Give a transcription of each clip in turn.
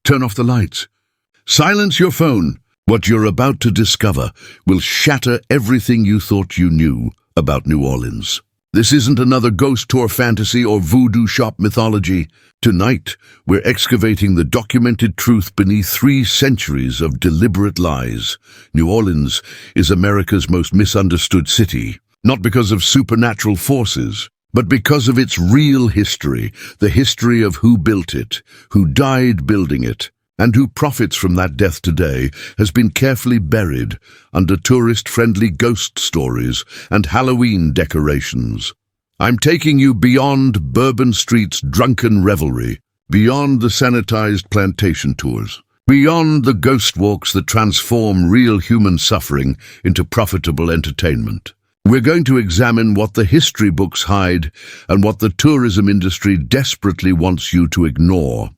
Turn off the lights. Silence your phone. What you're about to discover will shatter everything you thought you knew about New Orleans. This isn't another ghost tour fantasy or voodoo shop mythology. Tonight, we're excavating the documented truth beneath 3 centuries of deliberate lies. New Orleans is America's most misunderstood city, not because of supernatural forces, but because of its real history, the history of who built it, who died building it, and who profits from that death today has been carefully buried under tourist-friendly ghost stories and Halloween decorations. I'm taking you beyond Bourbon Street's drunken revelry, beyond the sanitized plantation tours, beyond the ghost walks that transform real human suffering into profitable entertainment. We're going to examine what the history books hide and what the tourism industry desperately wants you to ignore.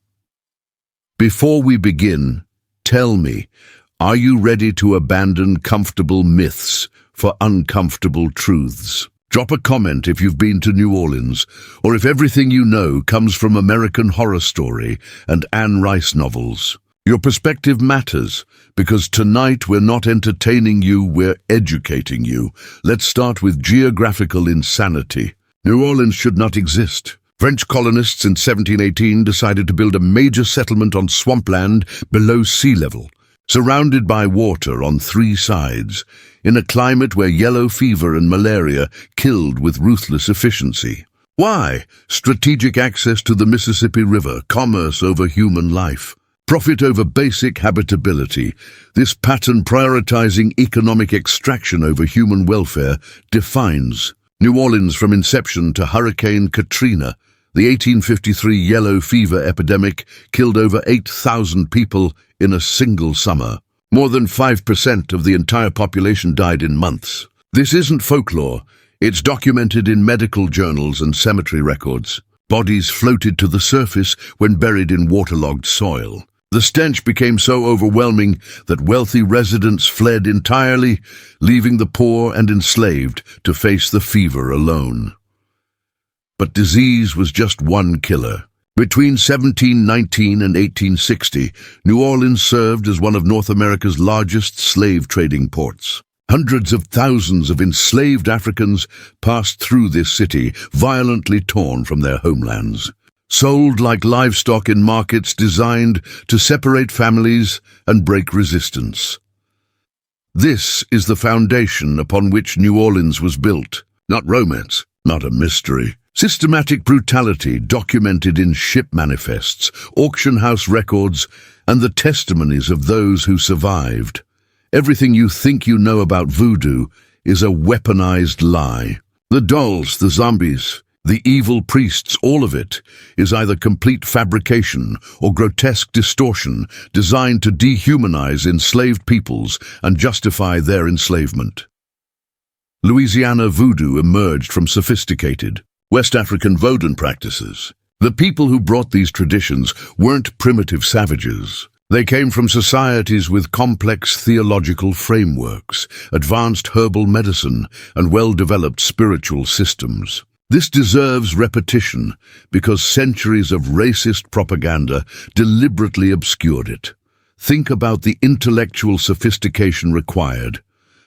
Before we begin, tell me, are you ready to abandon comfortable myths for uncomfortable truths? Drop a comment if you've been to New Orleans, or if everything you know comes from American Horror Story and Anne Rice novels. Your perspective matters, because tonight we're not entertaining you, we're educating you. Let's start with geographical insanity. New Orleans should not exist. French colonists in 1718 decided to build a major settlement on swampland below sea level, surrounded by water on 3 sides, in a climate where yellow fever and malaria killed with ruthless efficiency. Why? Strategic access to the Mississippi River, commerce over human life, profit over basic habitability. This pattern prioritizing economic extraction over human welfare defines New Orleans from inception to Hurricane Katrina. The 1853 yellow fever epidemic killed over 8,000 people in a single summer. More than 5% of the entire population died in months. This isn't folklore. It's documented in medical journals and cemetery records. Bodies floated to the surface when buried in waterlogged soil. The stench became so overwhelming that wealthy residents fled entirely, leaving the poor and enslaved to face the fever alone. But disease was just one killer. Between 1719 and 1860, New Orleans served as one of North America's largest slave trading ports. Hundreds of thousands of enslaved Africans passed through this city, violently torn from their homelands, sold like livestock in markets designed to separate families and break resistance. This is the foundation upon which New Orleans was built. Not romance, not a mystery. Systematic brutality documented in ship manifests, auction house records, and the testimonies of those who survived. Everything you think you know about voodoo is a weaponized lie. The dolls, the zombies, the evil priests, all of it is either complete fabrication or grotesque distortion designed to dehumanize enslaved peoples and justify their enslavement. Louisiana voodoo emerged from sophisticated West African Vodun practices. The people who brought these traditions weren't primitive savages. They came from societies with complex theological frameworks, advanced herbal medicine, and well-developed spiritual systems. This deserves repetition because centuries of racist propaganda deliberately obscured it. Think about the intellectual sophistication required,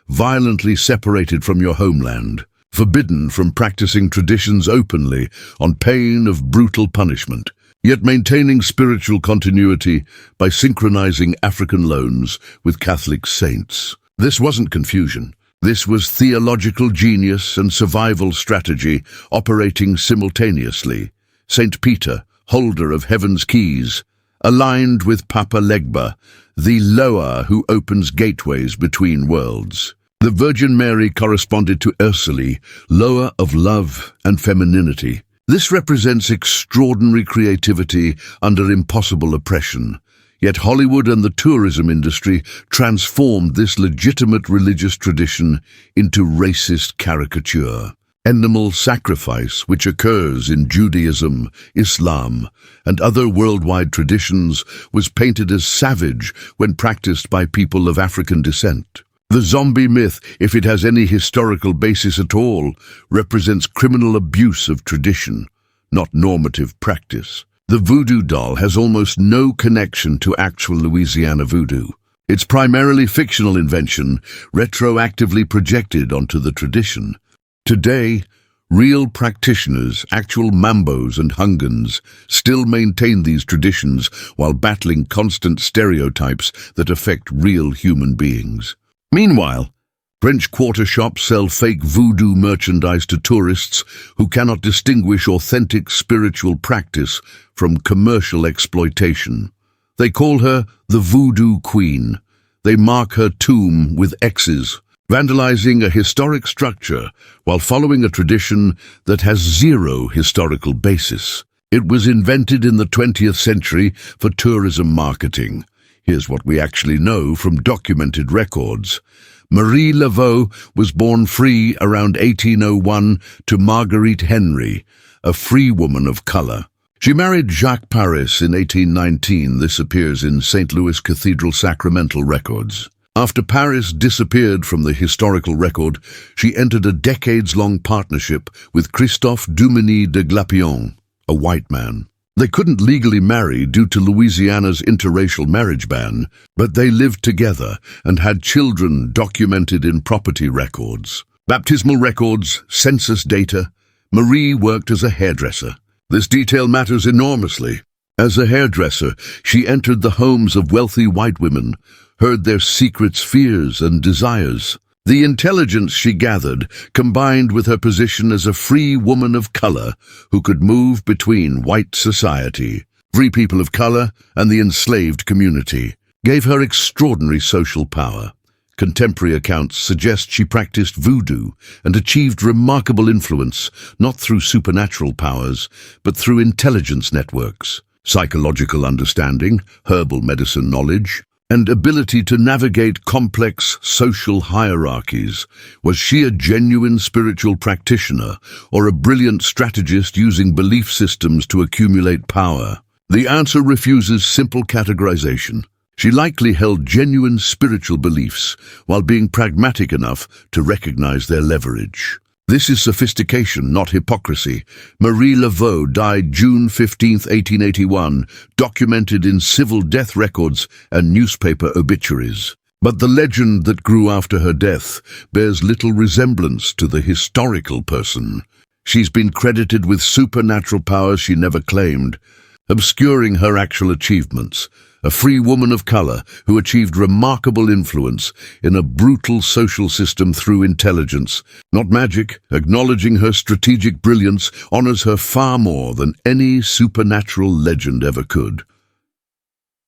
violently separated from your homeland, forbidden from practicing traditions openly on pain of brutal punishment, yet maintaining spiritual continuity by synchronizing African loans with Catholic saints. This wasn't confusion. This was theological genius and survival strategy operating simultaneously. Saint Peter, holder of heaven's keys, aligned with Papa Legba, the Loa who opens gateways between worlds. The Virgin Mary corresponded to Ursulae, Loa of love and femininity. This represents extraordinary creativity under impossible oppression. Yet Hollywood and the tourism industry transformed this legitimate religious tradition into racist caricature. Animal sacrifice, which occurs in Judaism, Islam, and other worldwide traditions, was painted as savage when practiced by people of African descent. The zombie myth, if it has any historical basis at all, represents criminal abuse of tradition, not normative practice. The voodoo doll has almost no connection to actual Louisiana voodoo. It's primarily fictional invention, retroactively projected onto the tradition. Today, real practitioners, actual mambos and hungans, still maintain these traditions while battling constant stereotypes that affect real human beings. Meanwhile, French quarter shops sell fake voodoo merchandise to tourists who cannot distinguish authentic spiritual practice from commercial exploitation. They call her the Voodoo Queen. They mark her tomb with X's, vandalizing a historic structure while following a tradition that has zero historical basis. It was invented in the 20th century for tourism marketing. Here's what we actually know from documented records. Marie Laveau was born free around 1801 to Marguerite Henry, a free woman of color. She married Jacques Paris in 1819. This appears in St. Louis Cathedral sacramental records. After Paris disappeared from the historical record, she entered a decades-long partnership with Christophe Dumesnil de Glapion, a white man. They couldn't legally marry due to Louisiana's interracial marriage ban, but they lived together and had children documented in property records. Baptismal records, census data. Marie worked as a hairdresser. This detail matters enormously. As a hairdresser, she entered the homes of wealthy white women, heard their secrets, fears, and desires. The intelligence she gathered, combined with her position as a free woman of color who could move between white society, free people of color, and the enslaved community, gave her extraordinary social power. Contemporary accounts suggest she practiced voodoo and achieved remarkable influence, not through supernatural powers, but through intelligence networks, psychological understanding, herbal medicine knowledge, and ability to navigate complex social hierarchies. Was she a genuine spiritual practitioner or a brilliant strategist using belief systems to accumulate power? The answer refuses simple categorization. She likely held genuine spiritual beliefs while being pragmatic enough to recognize their leverage. This is sophistication, not hypocrisy. Marie Laveau died June 15, 1881, documented in civil death records and newspaper obituaries. But the legend that grew after her death bears little resemblance to the historical person. She's been credited with supernatural powers she never claimed, obscuring her actual achievements. A free woman of color who achieved remarkable influence in a brutal social system through intelligence, not magic. Acknowledging her strategic brilliance honors her far more than any supernatural legend ever could.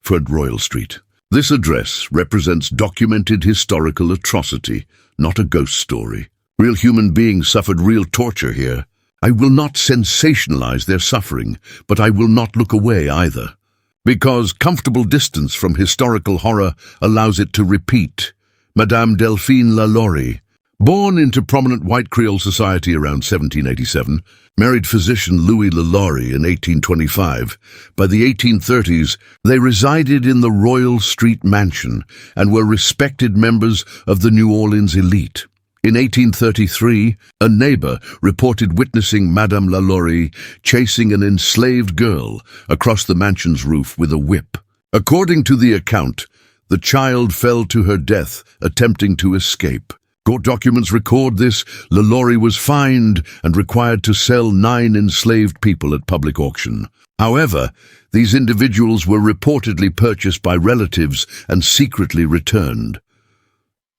Fred Royal Street. This address represents documented historical atrocity, not a ghost story. Real human beings suffered real torture here. I will not sensationalize their suffering, but I will not look away either. Because comfortable distance from historical horror allows it to repeat. Madame Delphine Lalaurie, born into prominent white Creole society around 1787, married physician Louis Lalaurie in 1825. By the 1830s, they resided in the Royal Street mansion and were respected members of the New Orleans elite. In 1833, a neighbor reported witnessing Madame Lalaurie chasing an enslaved girl across the mansion's roof with a whip. According to the account, the child fell to her death attempting to escape. Court documents record this. Lalaurie was fined and required to sell 9 enslaved people at public auction. However, these individuals were reportedly purchased by relatives and secretly returned.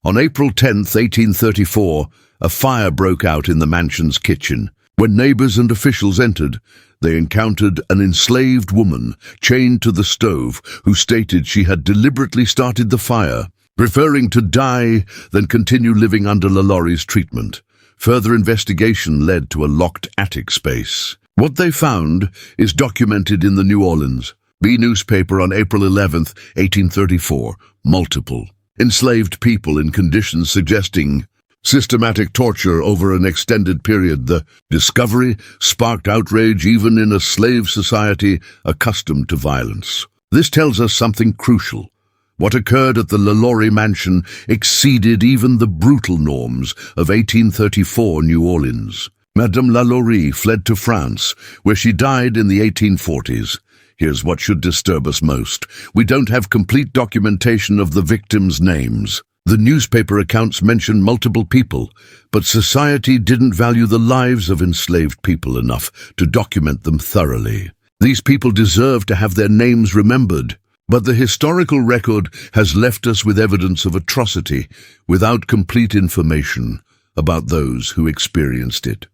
On April 10, 1834, a fire broke out in the mansion's kitchen. When neighbors and officials entered, they encountered an enslaved woman chained to the stove who stated she had deliberately started the fire, preferring to die than continue living under Lalaurie's treatment. Further investigation led to a locked attic space. What they found is documented in the New Orleans Bee newspaper on April 11, 1834, multiple enslaved people in conditions suggesting systematic torture over an extended period. The discovery sparked outrage even in a slave society accustomed to violence. This tells us something crucial. What occurred at the Lalaurie mansion exceeded even the brutal norms of 1834 New Orleans. Madame Lalaurie fled to France, where she died in the 1840s. Here's what should disturb us most. We don't have complete documentation of the victims' names. The newspaper accounts mention multiple people, but society didn't value the lives of enslaved people enough to document them thoroughly. These people deserve to have their names remembered, but the historical record has left us with evidence of atrocity without complete information about those who experienced it.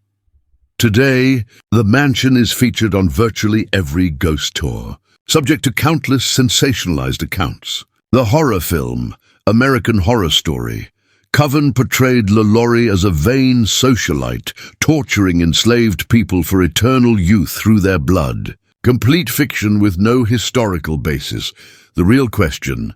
Today, the mansion is featured on virtually every ghost tour, subject to countless sensationalized accounts. The horror film, American Horror Story, Coven portrayed LaLaurie as a vain socialite, torturing enslaved people for eternal youth through their blood. Complete fiction with no historical basis. The real question,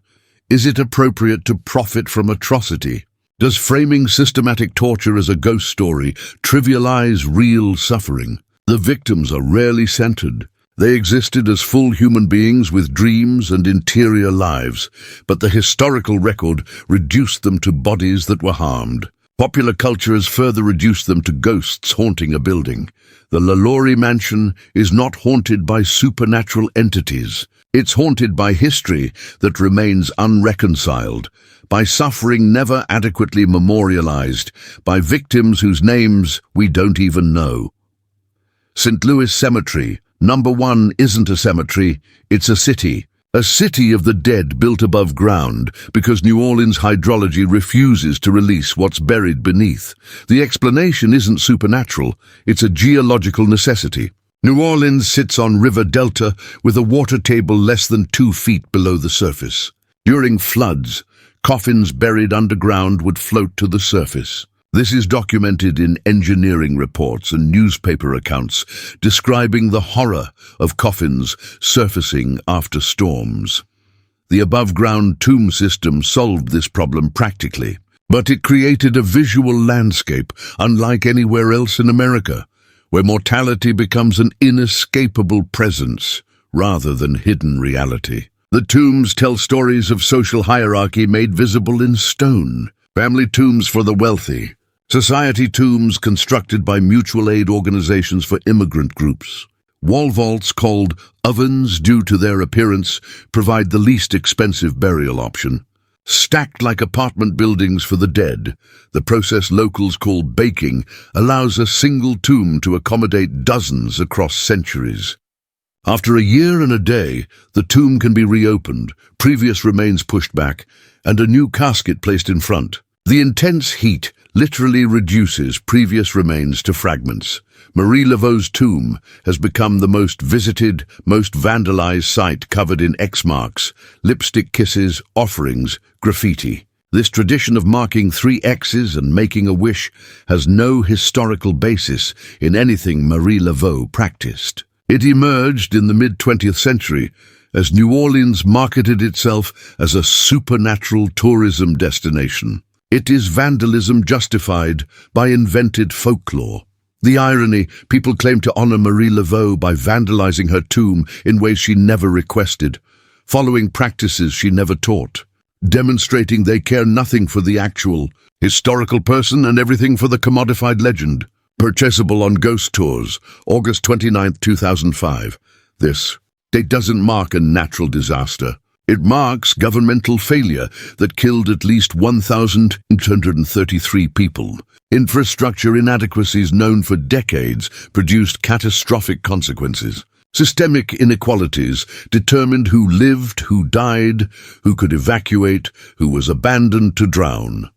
is it appropriate to profit from atrocity? Does framing systematic torture as a ghost story trivialize real suffering? The victims are rarely centered. They existed as full human beings with dreams and interior lives, but the historical record reduced them to bodies that were harmed. Popular culture has further reduced them to ghosts haunting a building. The LaLaurie mansion is not haunted by supernatural entities. It's haunted by history that remains unreconciled, by suffering never adequately memorialized, by victims whose names we don't even know. St. Louis Cemetery, number 1, isn't a cemetery, it's a city. A city of the dead built above ground because New Orleans hydrology refuses to release what's buried beneath. The explanation isn't supernatural, it's a geological necessity. New Orleans sits on River Delta with a water table less than 2 feet below the surface. During floods, coffins buried underground would float to the surface. This is documented in engineering reports and newspaper accounts describing the horror of coffins surfacing after storms. The above-ground tomb system solved this problem practically, but it created a visual landscape unlike anywhere else in America, where mortality becomes an inescapable presence rather than hidden reality. The tombs tell stories of social hierarchy made visible in stone. Family tombs for the wealthy. Society tombs constructed by mutual aid organizations for immigrant groups. Wall vaults called ovens due to their appearance provide the least expensive burial option. Stacked like apartment buildings for the dead, the process locals call baking allows a single tomb to accommodate dozens across centuries. After a year and a day, the tomb can be reopened, previous remains pushed back, and a new casket placed in front. The intense heat literally reduces previous remains to fragments. Marie Laveau's tomb has become the most visited, most vandalized site covered in X marks, lipstick kisses, offerings, graffiti. This tradition of marking 3 X's and making a wish has no historical basis in anything Marie Laveau practiced. It emerged in the mid-20th century as New Orleans marketed itself as a supernatural tourism destination. It is vandalism justified by invented folklore. The irony, people claim to honor Marie Laveau by vandalizing her tomb in ways she never requested, following practices she never taught, demonstrating they care nothing for the actual historical person and everything for the commodified legend. Purchasable on Ghost Tours, August 29, 2005. This date doesn't mark a natural disaster. It marks governmental failure that killed at least 1,833 people. Infrastructure inadequacies known for decades produced catastrophic consequences. Systemic inequalities determined who lived, who died, who could evacuate, who was abandoned to drown.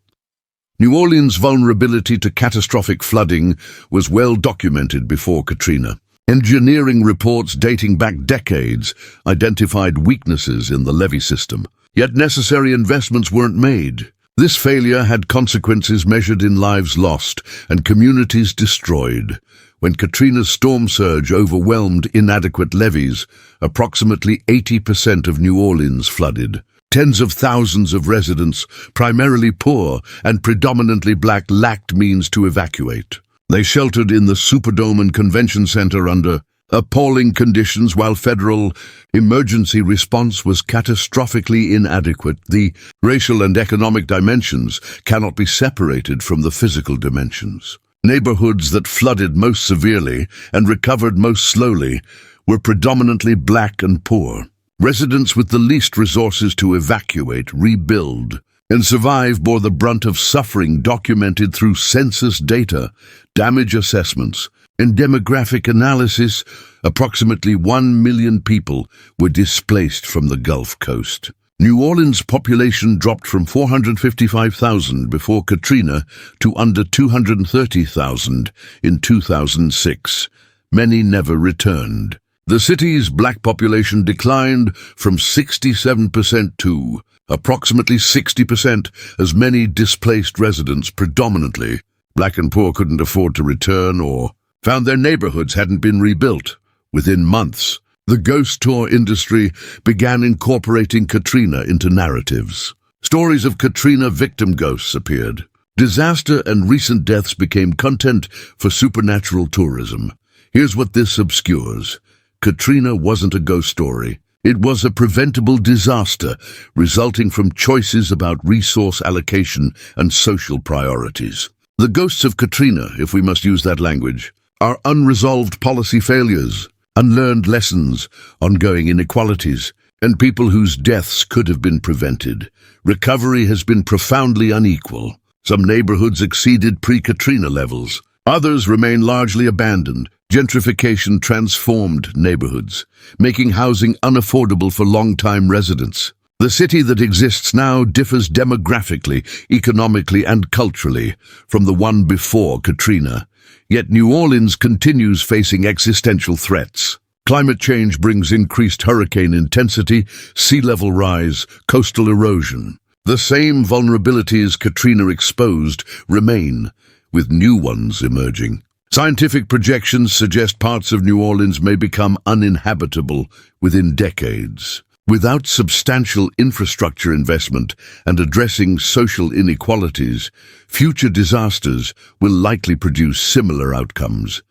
New Orleans' vulnerability to catastrophic flooding was well documented before Katrina. Engineering reports dating back decades identified weaknesses in the levee system, yet necessary investments weren't made. This failure had consequences measured in lives lost and communities destroyed. When Katrina's storm surge overwhelmed inadequate levees, approximately 80% of New Orleans flooded. Tens of thousands of residents, primarily poor and predominantly black, lacked means to evacuate. They sheltered in the Superdome and Convention Center under appalling conditions while federal emergency response was catastrophically inadequate. The racial and economic dimensions cannot be separated from the physical dimensions. Neighborhoods that flooded most severely and recovered most slowly were predominantly black and poor. Residents with the least resources to evacuate, rebuild, and survive bore the brunt of suffering documented through census data, damage assessments, and demographic analysis. Approximately 1 million people were displaced from the Gulf Coast. New Orleans' population dropped from 455,000 before Katrina to under 230,000 in 2006. Many never returned. The city's black population declined from 67% to approximately 60%, as many displaced residents, predominantly black and poor, couldn't afford to return or found their neighborhoods hadn't been rebuilt. Within months, the ghost tour industry began incorporating Katrina into narratives. Stories of Katrina victim ghosts appeared. Disaster and recent deaths became content for supernatural tourism. Here's what this obscures. Katrina wasn't a ghost story. It was a preventable disaster resulting from choices about resource allocation and social priorities. The ghosts of Katrina, if we must use that language, are unresolved policy failures, unlearned lessons, ongoing inequalities, and people whose deaths could have been prevented. Recovery has been profoundly unequal. Some neighborhoods exceeded pre-Katrina levels. Others remain largely abandoned. Gentrification transformed neighborhoods, making housing unaffordable for long-time residents. The city that exists now differs demographically, economically, and culturally from the one before Katrina. Yet New Orleans continues facing existential threats. Climate change brings increased hurricane intensity, sea level rise, coastal erosion. The same vulnerabilities Katrina exposed remain, with new ones emerging. Scientific projections suggest parts of New Orleans may become uninhabitable within decades. Without substantial infrastructure investment and addressing social inequalities, future disasters will likely produce similar outcomes.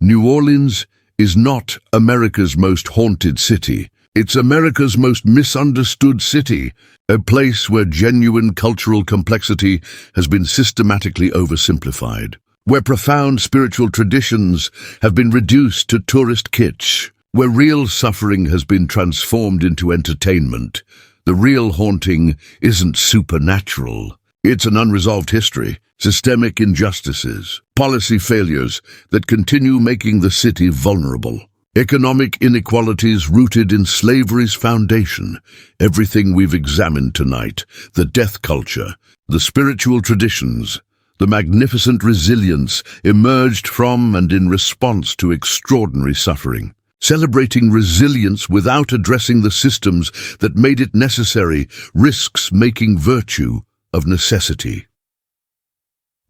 New Orleans is not America's most haunted city. It's America's most misunderstood city, a place where genuine cultural complexity has been systematically oversimplified, where profound spiritual traditions have been reduced to tourist kitsch, where real suffering has been transformed into entertainment. The real haunting isn't supernatural. It's an unresolved history, systemic injustices, policy failures that continue making the city vulnerable, economic inequalities rooted in slavery's foundation, everything we've examined tonight, the death culture, the spiritual traditions, the magnificent resilience emerged from and in response to extraordinary suffering. Celebrating resilience without addressing the systems that made it necessary risks making virtue of necessity.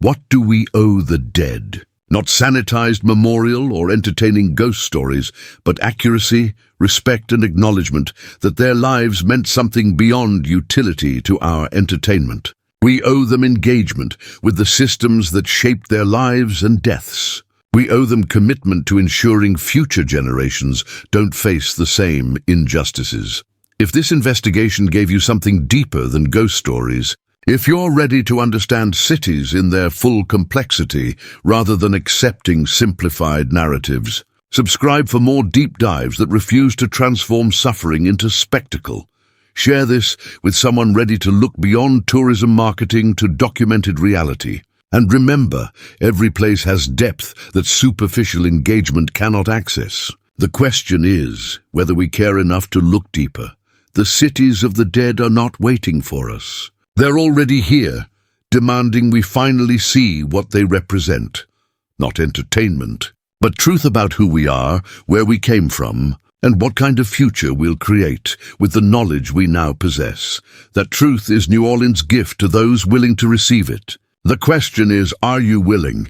What do we owe the dead? Not sanitized memorial or entertaining ghost stories, but accuracy, respect, and acknowledgement that their lives meant something beyond utility to our entertainment. We owe them engagement with the systems that shaped their lives and deaths. We owe them commitment to ensuring future generations don't face the same injustices. If this investigation gave you something deeper than ghost stories, if you're ready to understand cities in their full complexity rather than accepting simplified narratives, subscribe for more deep dives that refuse to transform suffering into spectacle. Share this with someone ready to look beyond tourism marketing to documented reality. And remember, every place has depth that superficial engagement cannot access. The question is whether we care enough to look deeper. The cities of the dead are not waiting for us. They're already here, demanding we finally see what they represent. Not entertainment, but truth about who we are, where we came from, and what kind of future we'll create with the knowledge we now possess. That truth is New Orleans' gift to those willing to receive it. The question is, are you willing?